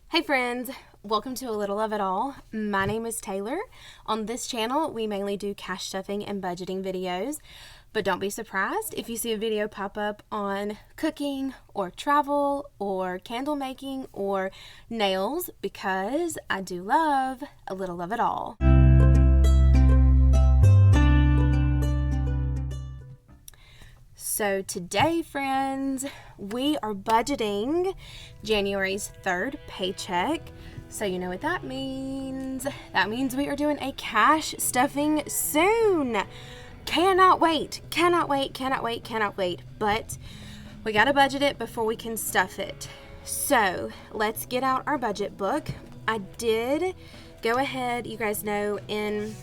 Hey friends, welcome to A Little of It All. My name is Taylor. On this channel, we mainly do cash stuffing and budgeting videos, but don't be surprised if you see a video pop up on cooking or travel or candle making or nails, because I do love a little of it all. So today, friends, we are budgeting January's third paycheck. So you know what that means. That means we are doing a cash stuffing soon. Cannot wait, cannot wait, cannot wait, cannot wait. But we gotta budget it before we can stuff it. So let's get out our budget book. I did go ahead, you guys know, in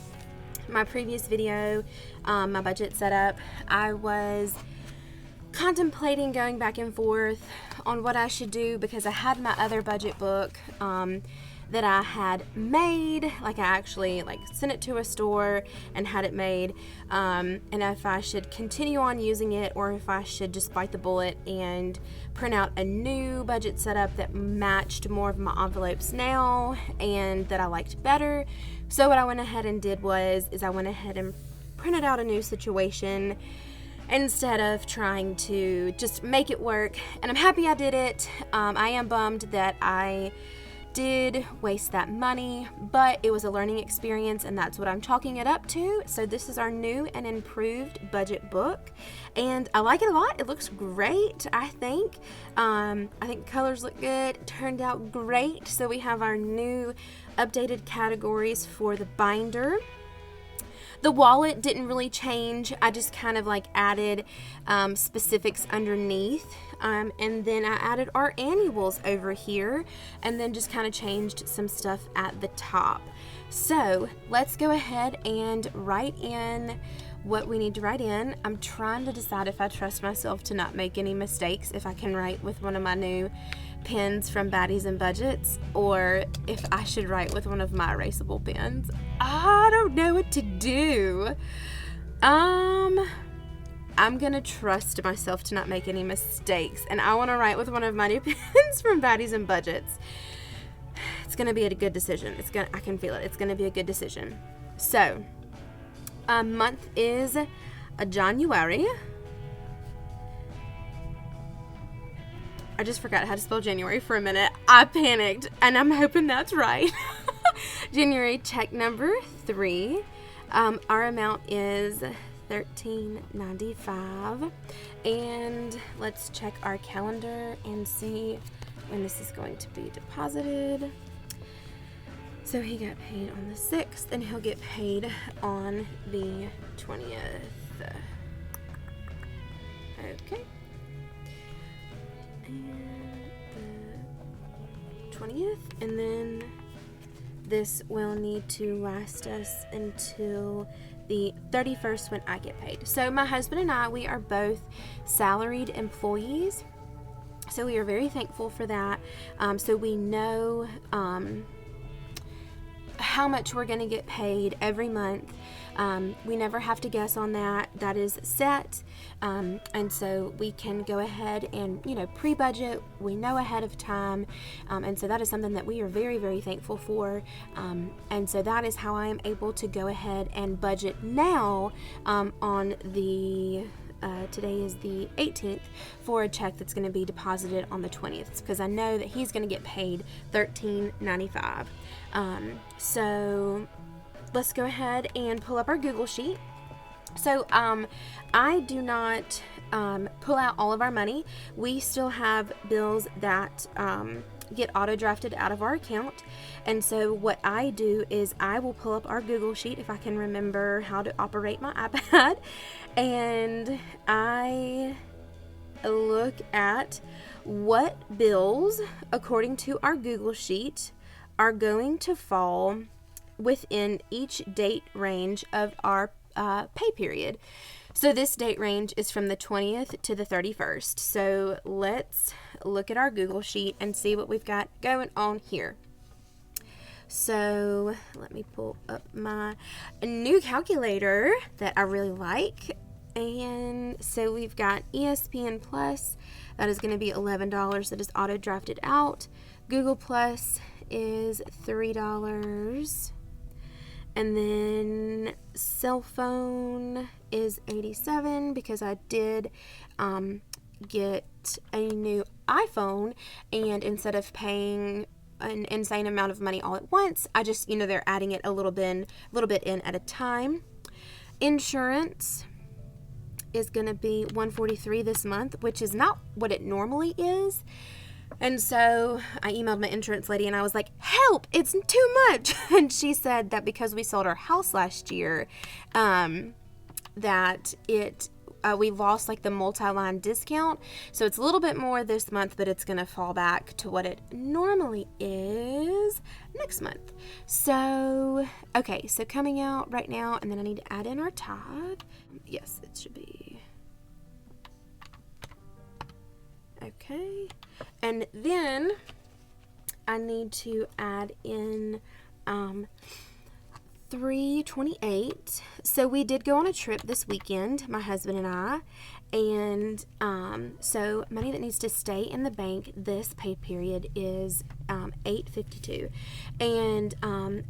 my previous video, my budget setup, I was contemplating going back and forth on what I should do because I had my other budget book that I had made. Like, I actually sent it to a store and had it made, and if I should continue on using it or if I should just bite the bullet and print out a new budget setup that matched more of my envelopes now and that I liked better. So what I went ahead and did was I went ahead and printed out a new situation instead of trying to just make it work, and I'm happy I did it. I am bummed that I did waste that money, but it was a learning experience, and that's what I'm chalking it up to. So this is our new and improved budget book, and I like it a lot. It looks great, I think. I think colors look good. It turned out great. So we have our new updated categories for the binder. The wallet didn't really change. I just kind of added specifics underneath, and then I added our annuals over here, and then just kind of changed some stuff at the top. So let's go ahead and write in what we need to write in. I'm trying to decide if I trust myself to not make any mistakes, if I can write with one of my new pens from Baddies and Budgets, or if I should write with one of my erasable pens. I don't know what to do. I'm gonna trust myself to not make any mistakes, and I want to write with one of my new pens from Baddies and Budgets. It's gonna be a good decision. I can feel it. It's gonna be a good decision. So, month is a January. I just forgot how to spell January for a minute. I panicked, and I'm hoping that's right. January check number 3. Our amount is $13.95, and let's check our calendar and see when this is going to be deposited. So he got paid on the 6th, and he'll get paid on the 20th. Okay. And the 20th, and then this will need to last us until the 31st when I get paid. So my husband and I, we are both salaried employees, so we are very thankful for that. So we know how much we're going to get paid every month. We never have to guess on that. That is set. And so we can go ahead and, pre-budget. We know ahead of time. And so that is something that we are very, very thankful for. And so that is how I am able to go ahead and budget now on the today is the 18th for a check that's going to be deposited on the 20th, because I know that he's going to get paid $13.95. So let's go ahead and pull up our Google Sheet. So I do not pull out all of our money. We still have bills that get auto drafted out of our account, and so what I do is I will pull up our Google Sheet if I can remember how to operate my iPad, and I look at what bills, according to our Google Sheet, are going to fall within each date range of our pay period. So this date range is from the 20th to the 31st. So let's look at our Google Sheet and see what we've got going on here. So let me pull up my new calculator that I really like. And so we've got ESPN Plus. That is going to be $11 that is auto drafted out. Google Plus is $3. And then cell phone is $87 because I did get a new iPhone, and instead of paying an insane amount of money all at once, I just, they're adding it a little bit in at a time. Insurance is going to be $143 this month, which is not what it normally is. And so I emailed my insurance lady and I was like, help, it's too much. And she said that because we sold our house last year, that we lost like the multi-line discount. So it's a little bit more this month, but it's going to fall back to what it normally is next month. So, okay, so coming out right now, and then I need to add in our tithe. Yes, it should be. Okay. And then I need to add in $328. So we did go on a trip this weekend, my husband and I, and so money that needs to stay in the bank this pay period is $852. And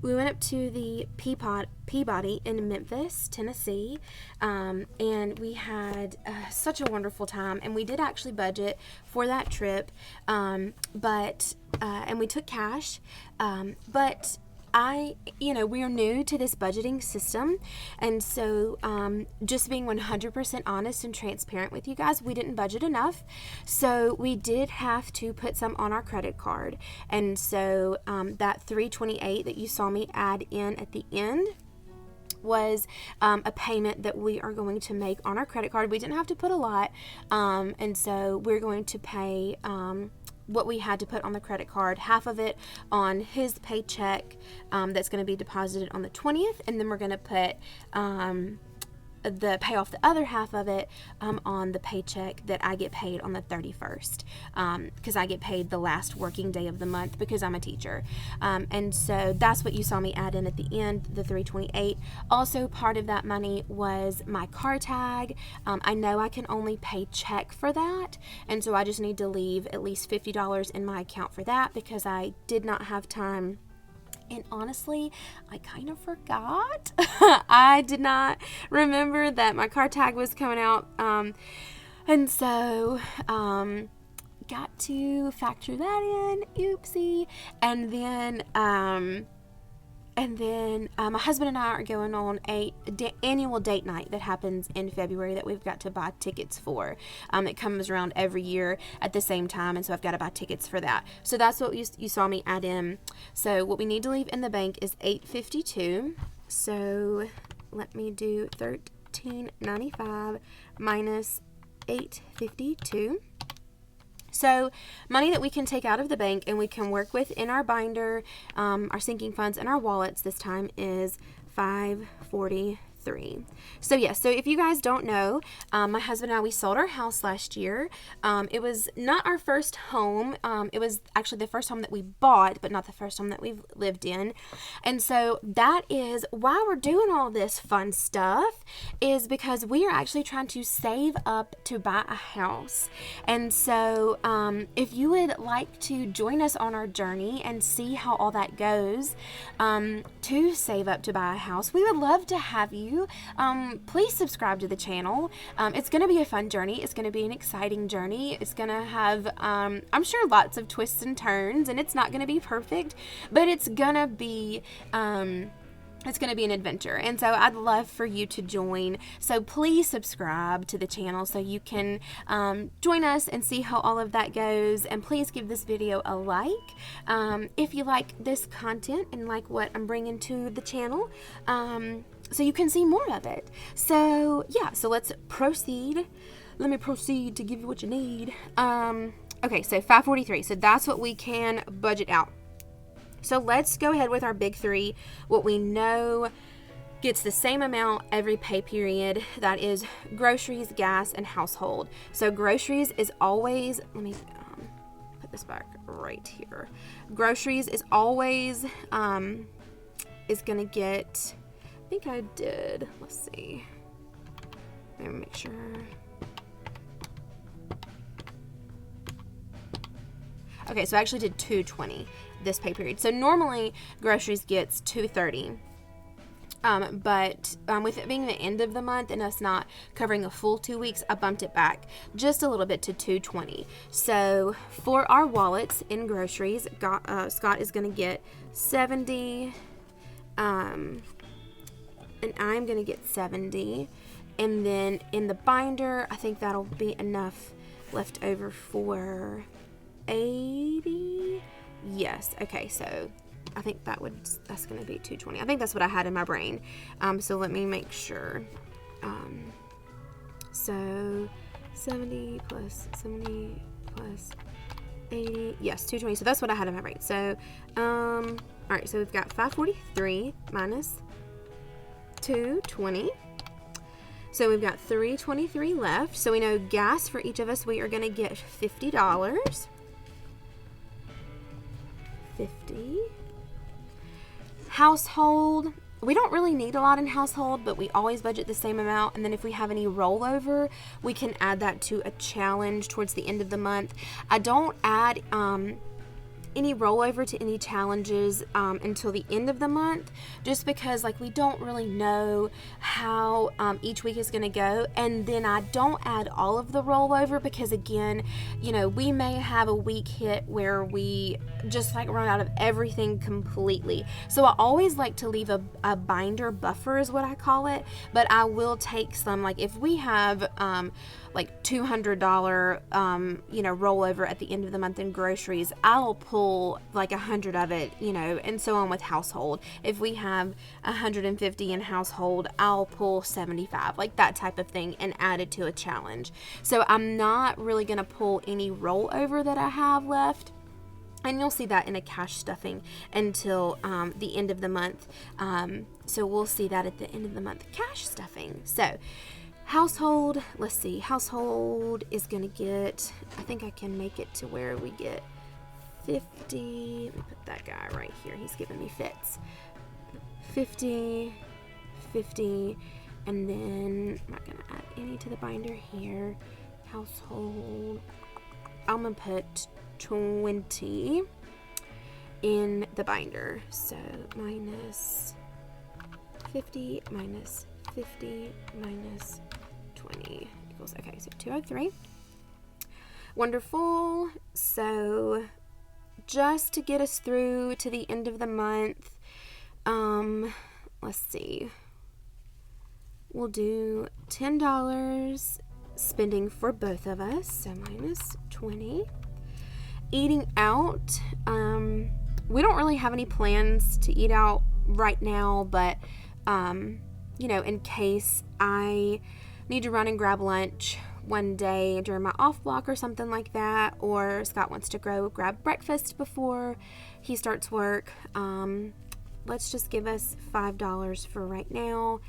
we went up to the Peabody in Memphis, Tennessee, and we had such a wonderful time. And we did actually budget for that trip, and we took cash, but we are new to this budgeting system, and so just being 100% honest and transparent with you guys, we didn't budget enough, so we did have to put some on our credit card. And so that $328 that you saw me add in at the end was a payment that we are going to make on our credit card. We didn't have to put a lot, and so we're going to pay what we had to put on the credit card, half of it on his paycheck that's going to be deposited on the 20th, and then we're going to pay off the other half of it on the paycheck that I get paid on the 31st, because I get paid the last working day of the month because I'm a teacher. And so that's what you saw me add in at the end, the $328. Also, part of that money was my car tag. I know I can only pay check for that, and so I just need to leave at least $50 in my account for that because I did not have time. And honestly, I kind of forgot. I did not remember that my car tag was coming out. And so, got to factor that in. Oopsie. And then my husband and I are going on a annual date night that happens in February that we've got to buy tickets for. It comes around every year at the same time, and so I've got to buy tickets for that. So that's what you saw me add in. So what we need to leave in the bank is $852. So let me do $1395 minus $852. So money that we can take out of the bank and we can work with in our binder, our sinking funds, and our wallets this time is $543. So yes, so if you guys don't know, my husband and I, we sold our house last year. It was not our first home. It was actually the first home that we bought, but not the first home that we've lived in. And so that is why we're doing all this fun stuff, is because we are actually trying to save up to buy a house. And so if you would like to join us on our journey and see how all that goes, to save up to buy a house, we would love to have you. Please subscribe to the channel. It's going to be a fun journey. It's going to be an exciting journey. It's going to have, I'm sure, lots of twists and turns, and it's not going to be perfect, but it's going to be an adventure. And so I'd love for you to join. So please subscribe to the channel so you can join us and see how all of that goes. And please give this video a like if you like this content and like what I'm bringing to the channel, so you can see more of it. So yeah, so let's proceed. Let me proceed to give you what you need. Okay, so $543. So that's what we can budget out. So let's go ahead with our big three. What we know gets the same amount every pay period. That is groceries, gas, and household. So groceries is always, let me put this back right here. Groceries is always is gonna get, I think I did, let's see. Let me make sure. Okay, so I actually did $220 this pay period. So normally groceries gets $230. But with it being the end of the month and us not covering a full 2 weeks, I bumped it back just a little bit to $220. So for our wallets in groceries, Scott is going to get $70, and I'm going to get $70. And then in the binder, I think that'll be enough left over for $80. Yes. Okay. So I think that's going to be $220. I think that's what I had in my brain. So let me make sure. So 70 plus 80. Yes, $220. So that's what I had in my brain. So, all right. So we've got $543 minus $220. So we've got $323 left. So we know gas for each of us, we are going to get $50. 50. Household, we don't really need a lot in household, but we always budget the same amount. And then if we have any rollover, we can add that to a challenge towards the end of the month. I don't add any rollover to any challenges until the end of the month, just because like we don't really know how each week is going to go. And then I don't add all of the rollover because, again, you know, we may have a week hit where we just like run out of everything completely. So I always like to leave a binder buffer is what I call it, but I will take some, like if we have like $200 rollover at the end of the month in groceries, I'll pull like 100 of it, and so on with household. If we have 150 in household, I'll pull 75, like that type of thing, and add it to a challenge. So I'm not really going to pull any rollover that I have left. And you'll see that in a cash stuffing until the end of the month. So we'll see that at the end of the month, cash stuffing. So household, let's see, household is going to get, I think I can make it to where we get 50. Let me put that guy right here. He's giving me fits. 50, 50, and then I'm not going to add any to the binder here. Household, I'm going to put 20 in the binder. So minus 50 minus 50 minus 20 equals, okay, so 203. Wonderful. So just to get us through to the end of the month, let's see, we'll do $10 spending for both of us, so minus 20. Eating out, we don't really have any plans to eat out right now, but in case I need to run and grab lunch one day during my off block or something like that, or Scott wants to go grab breakfast before he starts work, let's just give us $5 for right now.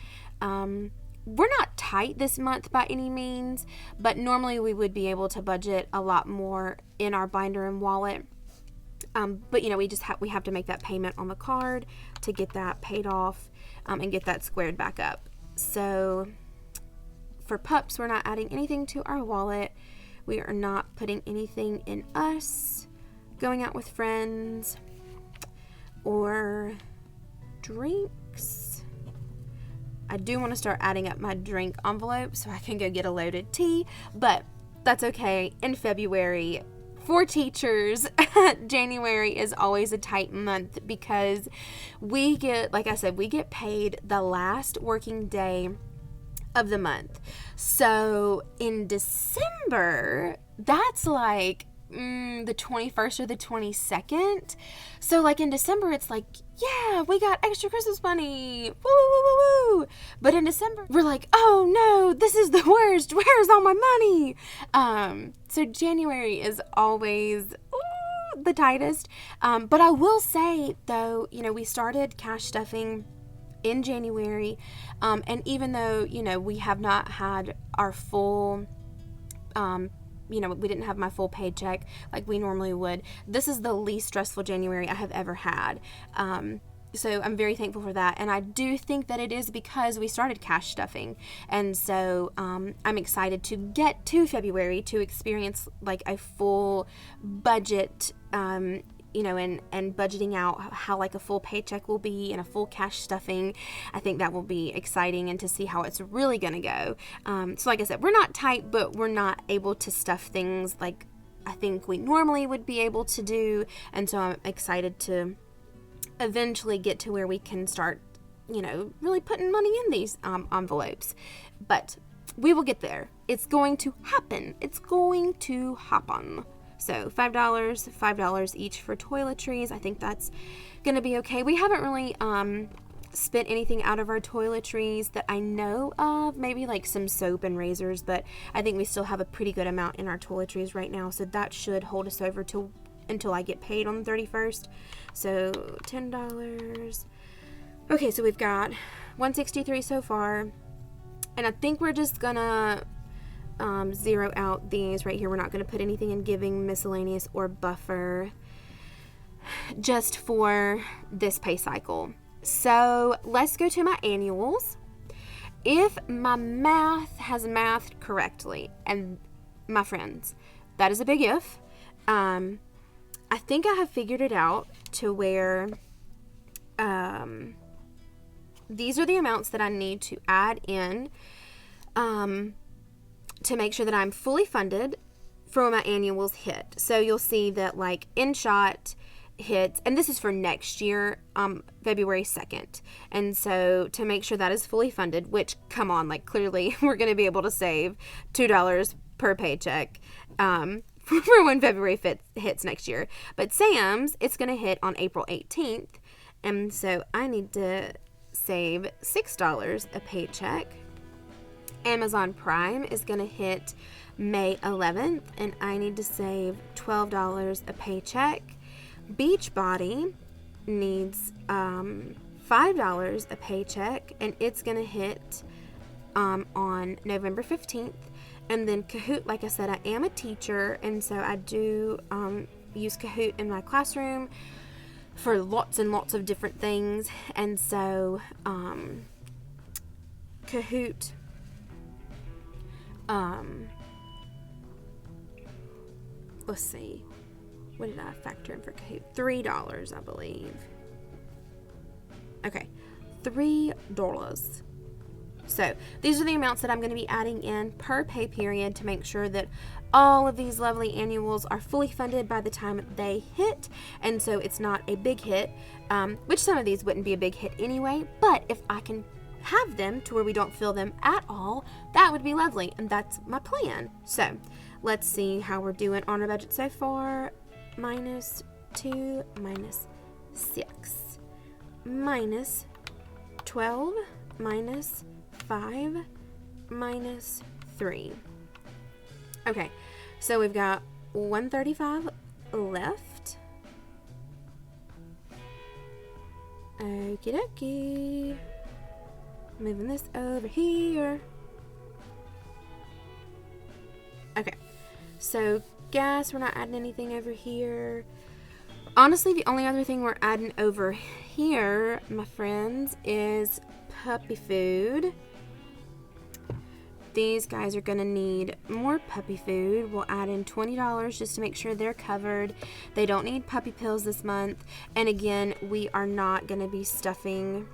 We're not tight this month by any means, but normally we would be able to budget a lot more in our binder and wallet. But we have to make that payment on the card to get that paid off and get that squared back up. So for pups, we're not adding anything to our wallet. We are not putting anything in us, going out with friends, or drinks. I do want to start adding up my drink envelope so I can go get a loaded tea, but that's okay. In February, for teachers, January is always a tight month because we get, like I said, we get paid the last working day of the month. So in December, that's like the 21st or the 22nd. So like in December, it's like, yeah, we got extra Christmas money. Woo, woo, woo, woo. But in December, we're like, oh no, this is the worst. Where's all my money? So January is always the tightest. But I will say though, we started cash stuffing in January. And even though, we have not had our full, we didn't have my full paycheck like we normally would, this is the least stressful January I have ever had. So I'm very thankful for that. And I do think that it is because we started cash stuffing. And so I'm excited to get to February to experience like a full budget, you know, and budgeting out how like a full paycheck will be and a full cash stuffing. I think that will be exciting, and to see how it's really going to go. So like I said, we're not tight, but we're not able to stuff things like I think we normally would be able to do. And so I'm excited to eventually get to where we can start, you know, really putting money in these envelopes. But we will get there. It's going to happen. It's going to happen. So $5 each for toiletries. I think that's going to be okay. We haven't really spent anything out of our toiletries that I know of. Maybe like some soap and razors, but I think we still have a pretty good amount in our toiletries right now. So that should hold us over until I get paid on the 31st. So $10. Okay, so we've got $163 so far. And I think we're just gonna zero out these right here. We're not gonna put anything in giving, miscellaneous, or buffer just for this pay cycle. So let's go to my annuals. If my math has mathed correctly, and my friends, that is a big if, I think I have figured it out to where these are the amounts that I need to add in to make sure that I'm fully funded for when my annuals hit. So you'll see that like InShot hits, and this is for next year, February 2nd. And so to make sure that is fully funded, which, come on, like clearly we're going to be able to save $2 per paycheck for when February 5th hits next year. But Sam's, it's going to hit on April 18th. And so I need to save $6 a paycheck. Amazon Prime is going to hit May 11th, and I need to save $12 a paycheck. Beachbody needs $5 a paycheck, and it's going to hit on November 15th. And then Kahoot, like I said, I am a teacher, and so I do use Kahoot in my classroom for lots and lots of different things. And so Kahoot, let's see, what did I factor in for Kahoot? $3, I believe. Okay, $3. So these are the amounts that I'm going to be adding in per pay period to make sure that all of these lovely annuals are fully funded by the time they hit. And so it's not a big hit, which some of these wouldn't be a big hit anyway. But if I can have them to where we don't feel them at all, that would be lovely. And that's my plan. So let's see how we're doing on our budget so far. -2, -6, -12, -5, -3. Okay, so we've got $135 left. Okie dokie. Moving this over here. Okay, so gas, we're not adding anything over here. Honestly, the only other thing we're adding over here, my friends, is puppy food. These guys are going to need more puppy food. We'll add in $20 just to make sure they're covered. They don't need puppy pills this month. And again, we are not going to be stuffing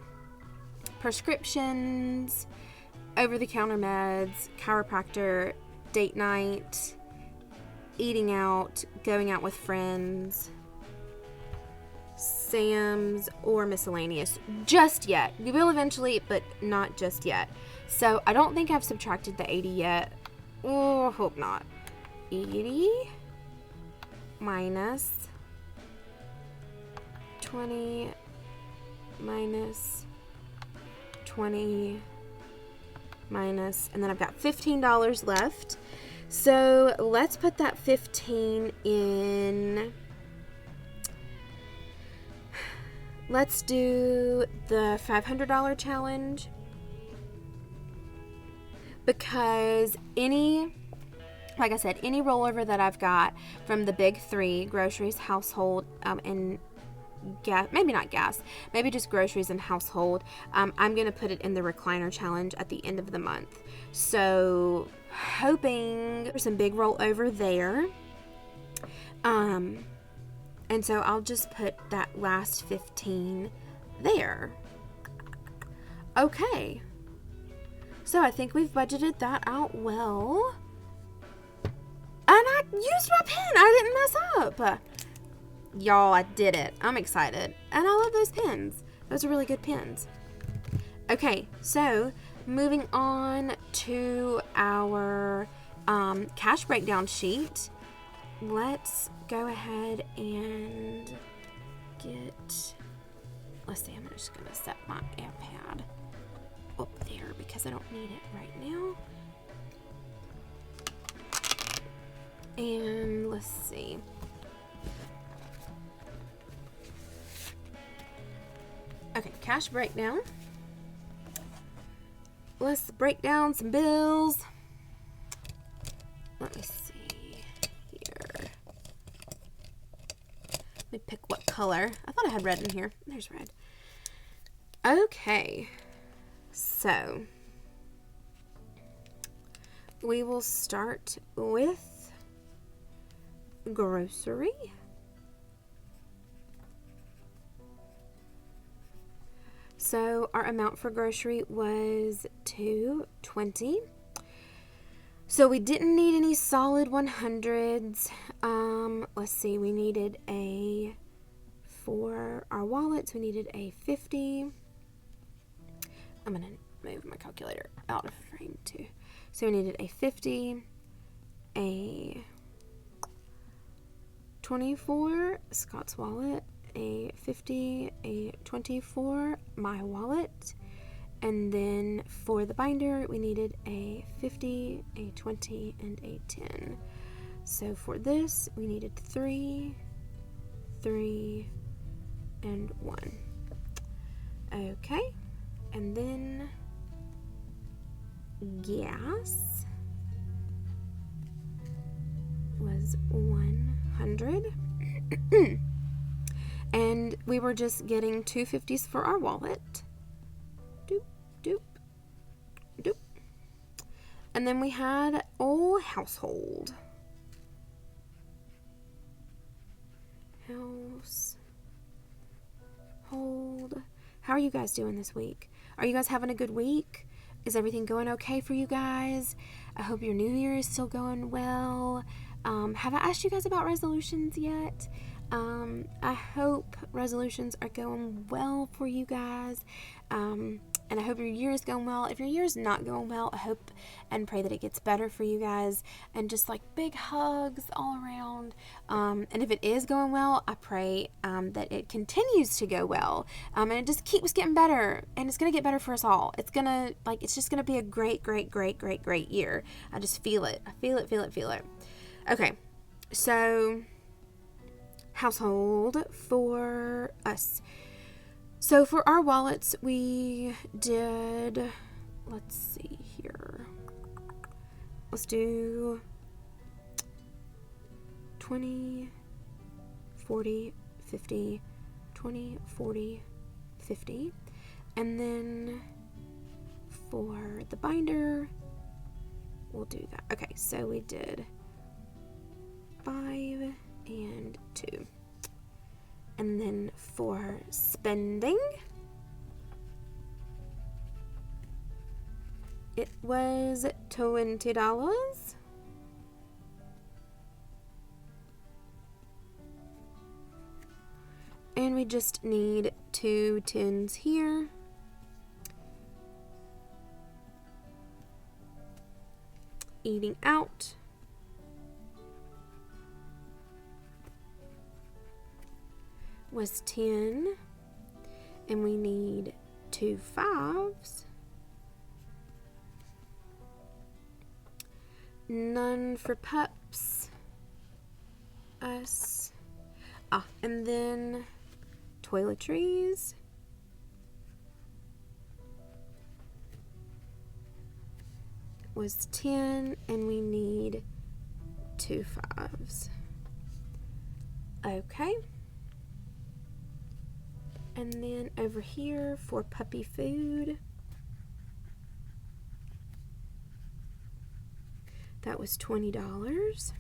prescriptions, over-the-counter meds, chiropractor, date night, eating out, going out with friends, Sam's, or miscellaneous just yet. We will eventually, but not just yet. So I don't think I've subtracted the 80 yet. Oh, hope not. 80 minus 20 minus 20 minus, and then I've got $15 left. So let's put that 15 in. Let's do the $500 challenge, because like I said, any rollover that I've got from the big three, groceries, household, and gas, maybe not gas, maybe just groceries and household. I'm going to put it in the recliner challenge at the end of the month. So hoping there's some big rollover there. And so I'll just put that last 15 there. Okay. So I think we've budgeted that out well. And I used my pen. I didn't mess up. Y'all, I did it. I'm excited. And I love those pens. Those are really good pens. Okay, so moving on to our cash breakdown sheet. Let's go ahead and get, let's see, I'm just going to set my iPad up there because I don't need it right now. And let's see. Okay, cash breakdown. Let's break down some bills. Let me see here. Let me pick what color. I thought I had red in here. There's red. Okay. So, we will start with grocery. So our amount for grocery was $2.20. So we didn't need any solid 100s. Let's see, we needed for our wallets, we needed a 50. I'm going to move my calculator out of frame too. So we needed a 50, a 24, Scott's wallet, a 50, a 24, my wallet, and then for the binder we needed a 50, a 20, and a 10. So for this we needed 3, 3, and 1. Okay, and then gas was 100. And we were just getting 250s for our wallet. Doop, doop, doop. And then we had household. Household. How are you guys doing this week? Are you guys having a good week? Is everything going okay for you guys? I hope your new year is still going well. Have I asked you guys about resolutions yet? I hope resolutions are going well for you guys. And I hope your year is going well. If your year is not going well, I hope and pray that it gets better for you guys. And just like big hugs all around. And if it is going well, I pray that it continues to go well. And it just keeps getting better. And it's going to get better for us all. It's just going to be a great, great, great, great, great year. I just feel it. I feel it. Okay. So, household for us. So for our wallets, we did, let's see here. Let's do 20, 40, 50, 20, 40, 50. And then for the binder, we'll do that. Okay, so we did 5 and 2. And then for spending, it was $20. And we just need 2 tins here. Eating out. Was 10, and we need 2 5s, none for pups, us, and then toiletries, was 10, and we need 2 5s. Okay. And then over here for puppy food, that was $20.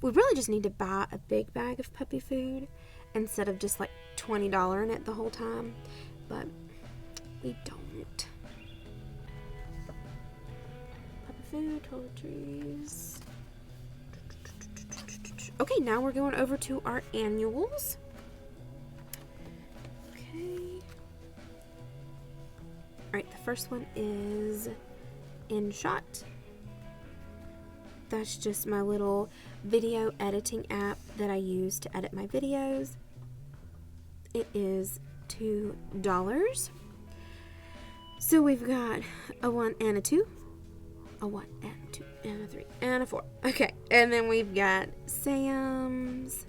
We really just need to buy a big bag of puppy food instead of just like $20 in it the whole time, but we don't. Puppy food, toiletries. Okay, now we're going over to our annuals. Okay. Alright, the first one is InShot. That's just my little video editing app that I use to edit my videos. It is $2. So we've got a 1 and a 2, a 1 and a 2 and a 3 and a 4. Okay, and then we've got Sam's,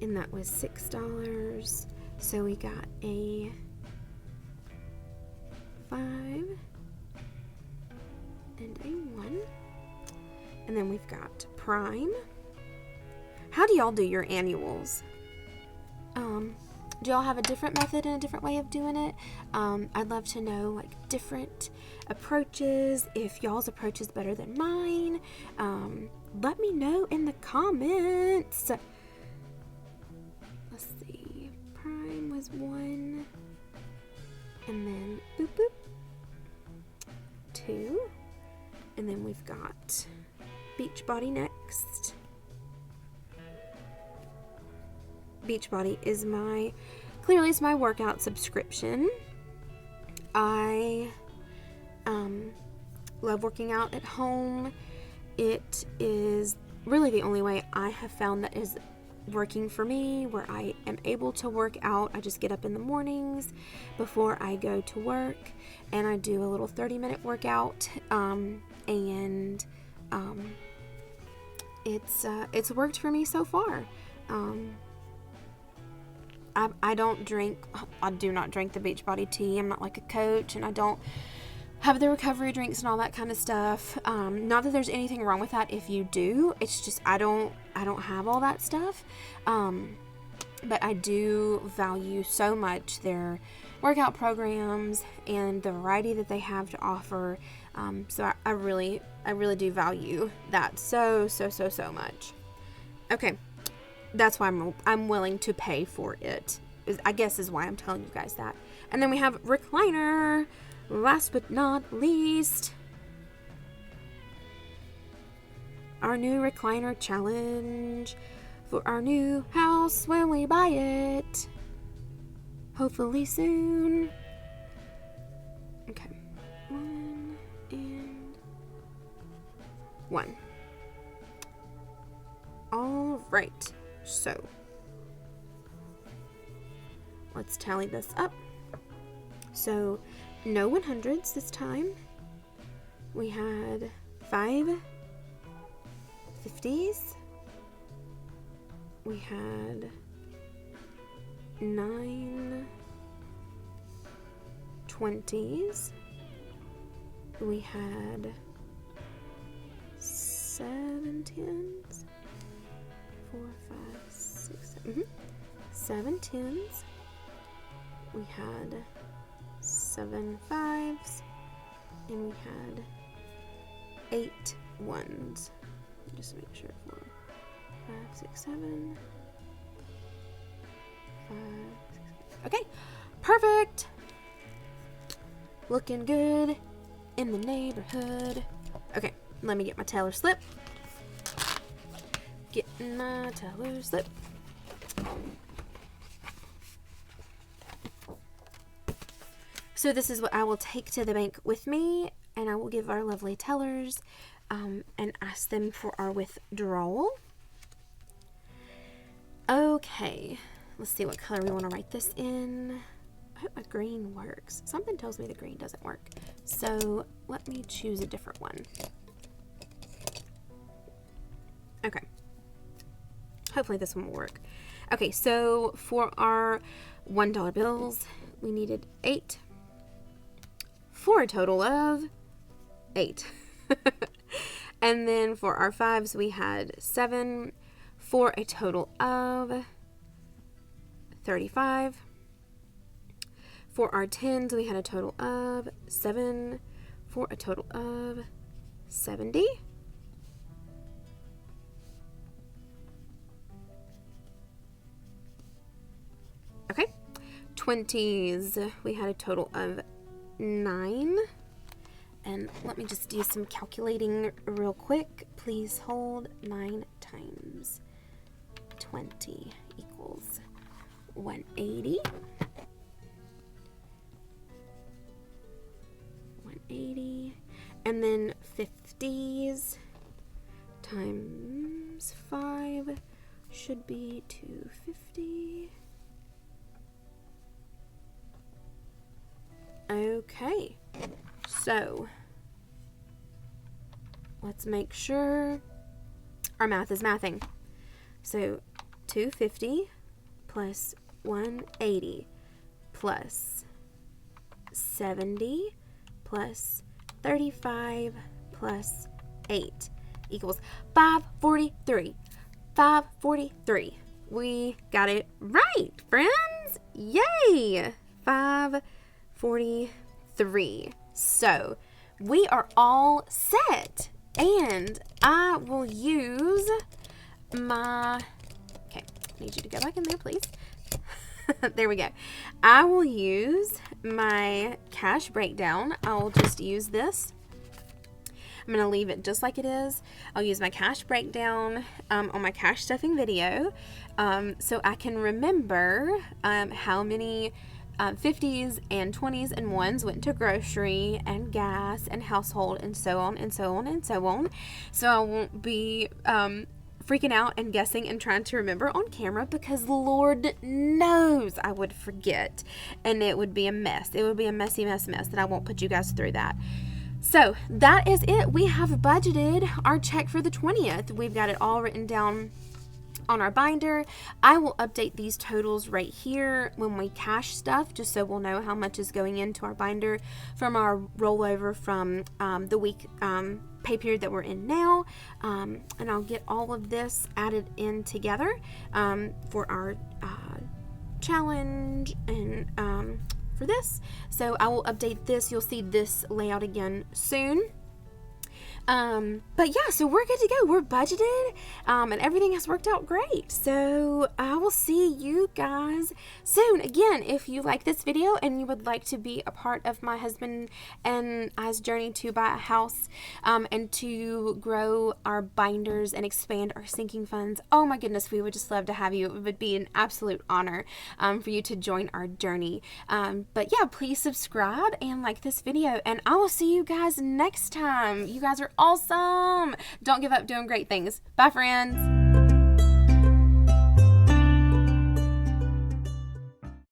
and that was $6. So we got a 5 and a 1. And then we've got Prime. How do y'all do your annuals? Do y'all have a different method and a different way of doing it? I'd love to know like different approaches. If y'all's approach is better than mine, let me know in the comments. Let's see. Prime was 1. And then boop boop. 2. And then we've got Beachbody next. Beachbody is clearly it's my workout subscription. I love working out at home. It is really the only way I have found that is working for me, where I am able to work out. I just get up in the mornings before I go to work and I do a little 30-minute workout, and it's worked for me so far. I do not drink the Beachbody tea. I'm not like a coach, and I don't have the recovery drinks and all that kind of stuff. Not that there's anything wrong with that if you do. It's just I don't have all that stuff. But I do value so much their workout programs and the variety that they have to offer. So I really do value that so much. Okay. That's why I'm willing to pay for it. I guess is why I'm telling you guys that. And then we have recliner. Last but not least, our new recliner challenge for our new house when we buy it. Hopefully soon. Okay. 1 and 1. All right. So, let's tally this up. So, no 100s this time. We had 5 50s. We had 9 20s. We had 7 10s. 4, 5, 6, 7. 7 10s. We had 7 5s. And we had 8 1s. Just make sure. 4, 5, 6, 7. 5, 6, 7. Okay. Perfect. Looking good in the neighborhood. Okay. Let me get my teller slip. Getting my teller slip. So this is what I will take to the bank with me, and I will give our lovely tellers and ask them for our withdrawal. Okay, let's see what color we want to write this in. I hope my green works. Something tells me the green doesn't work. So let me choose a different one. Okay. Hopefully this one will work. Okay, so for our $1 bills, we needed 8 for a total of 8. And then for our 5s, we had 7 for a total of 35. For our 10s, we had a total of 7 for a total of 70. Okay. 20s, we had a total of 9. And let me just do some calculating real quick. Please hold. 9 times 20 equals 180. 180. And then 50s times 5 should be 250. Okay, so let's make sure our math is mathing. So 250 plus 180 plus 70 plus 35 plus 8 equals 543. 543. We got it right, friends. Yay! 543. So we are all set, and I will use my, okay, I need you to go back in there, please. There we go. I will use my cash breakdown. I'll just use this. I'm going to leave it just like it is. I'll use my cash breakdown on my cash stuffing video so I can remember how many 50s and 20s and 1s went to grocery and gas and household and so on and so on and so on. So I won't be freaking out and guessing and trying to remember on camera, because Lord knows I would forget and it would be a mess. It would be a messy mess that I won't put you guys through that. So that is it. We have budgeted our check for the 20th. We've got it all written down on our binder. I will update these totals right here when we cash stuff, just so we'll know how much is going into our binder from our rollover from the week pay period that we're in now, and I'll get all of this added in together for our challenge and for this. So I will update this. You'll see this layout again soon. But yeah, so we're good to go. We're budgeted, and everything has worked out great. So I will see you guys soon. Again, if you like this video and you would like to be a part of my husband and I's journey to buy a house, and to grow our binders and expand our sinking funds, oh my goodness, we would just love to have you. It would be an absolute honor, for you to join our journey. But yeah, please subscribe and like this video, and I will see you guys next time. You guys are awesome. Don't give up doing great things. Bye, friends.